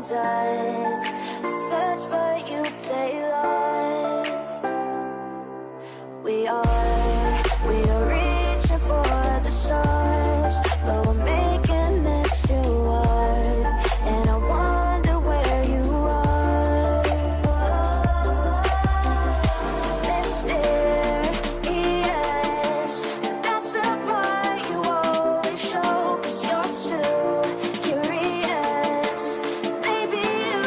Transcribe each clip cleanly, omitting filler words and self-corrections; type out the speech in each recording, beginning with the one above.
does. Search but you stay lost. We are reaching for the stars, but we're making this too hard. And I wonder where you are. Mysterious, that's the part you always show, 'cause you're too curious. Maybe you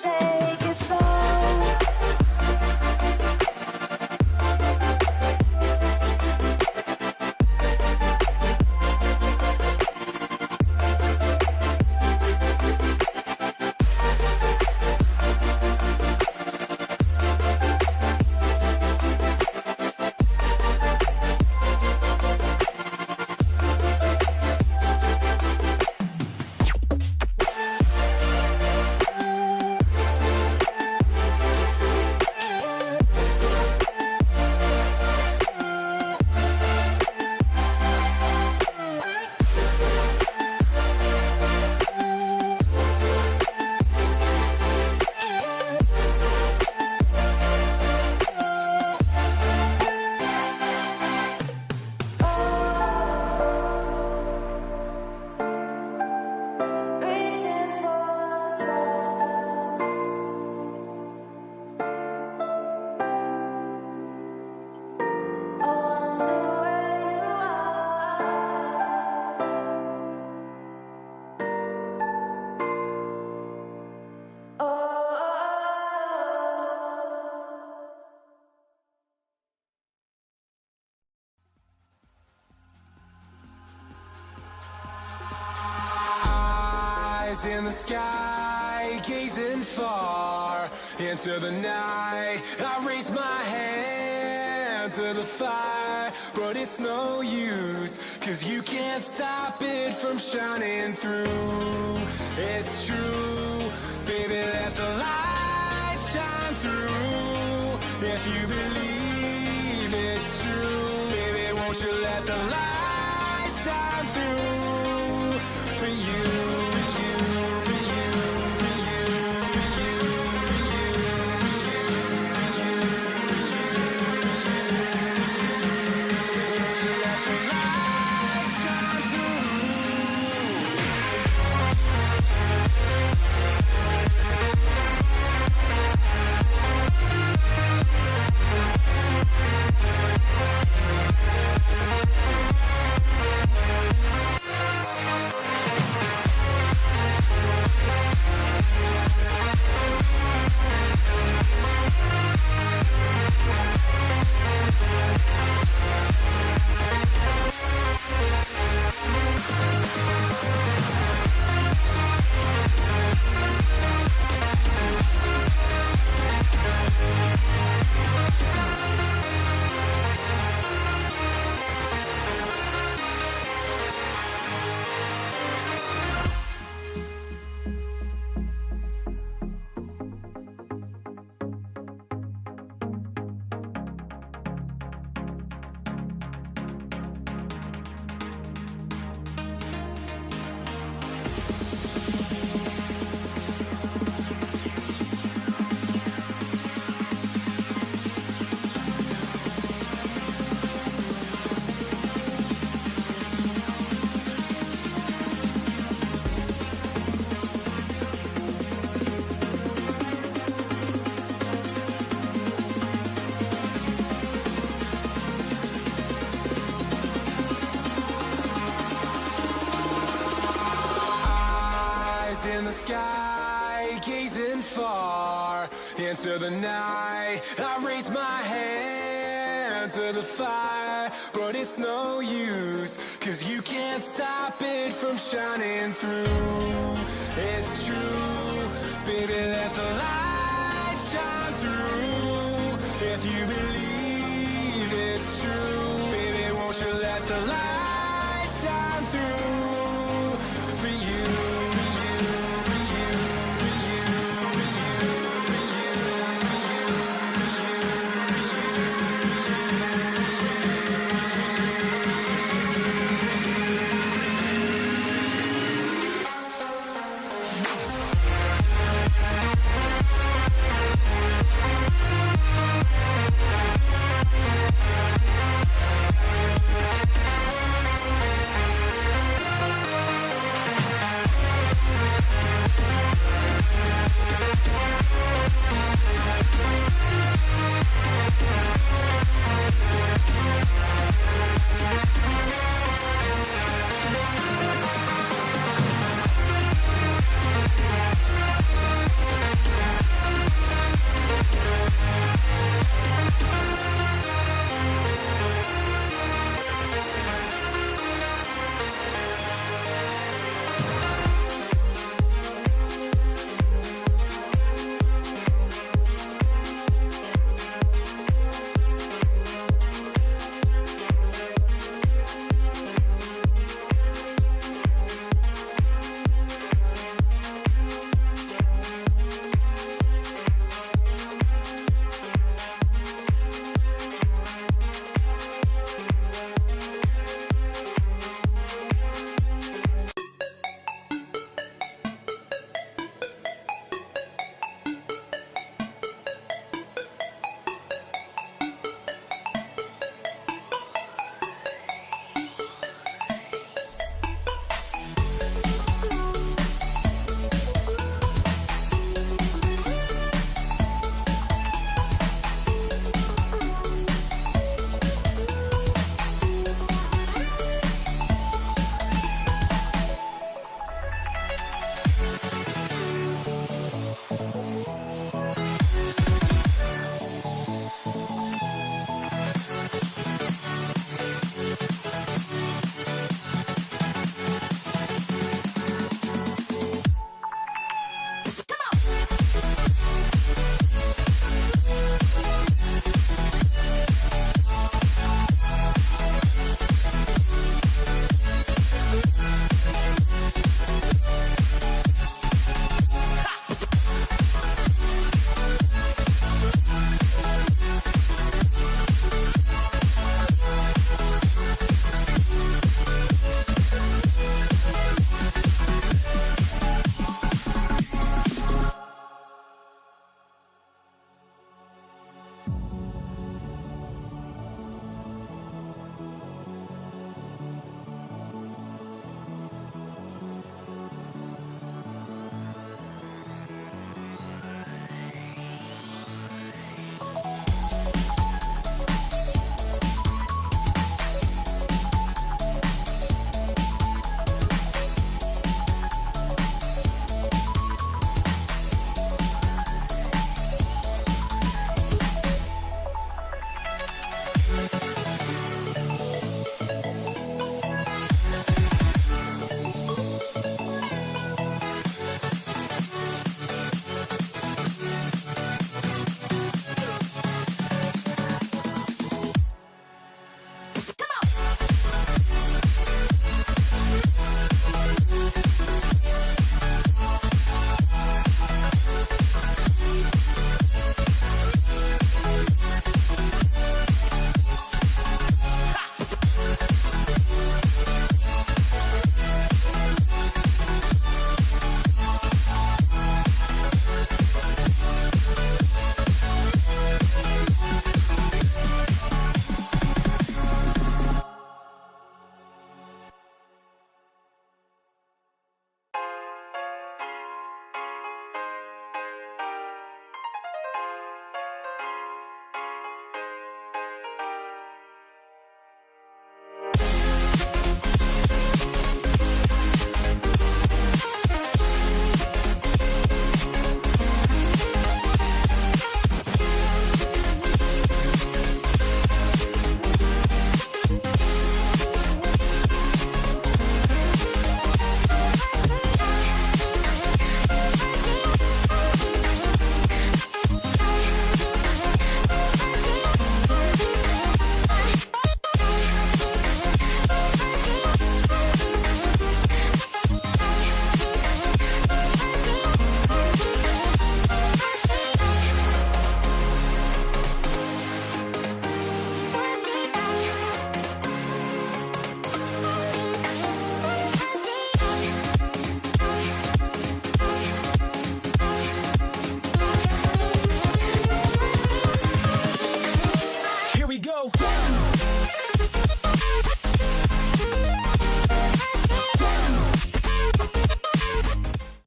take it slow. Reaching for stars. I wonder where you are. Oh. Eyes in the sky, gazing far into the night. I raise my hand to the fire, but it's no use, 'cause you can't stop it from shining through. It's true, baby, let the light shine through. If you believe it's true, baby, won't you let the light shine through for you, for you, for you, for you, for you, for you, for you, won't you let the light shine through? In the sky, gazing far into the night. I raise my hand to the fire, but it's no use, 'cause you can't stop it from shining through. It's true, baby, let the light shine through. If you believe it's true, baby, won't you let the light shine through for you.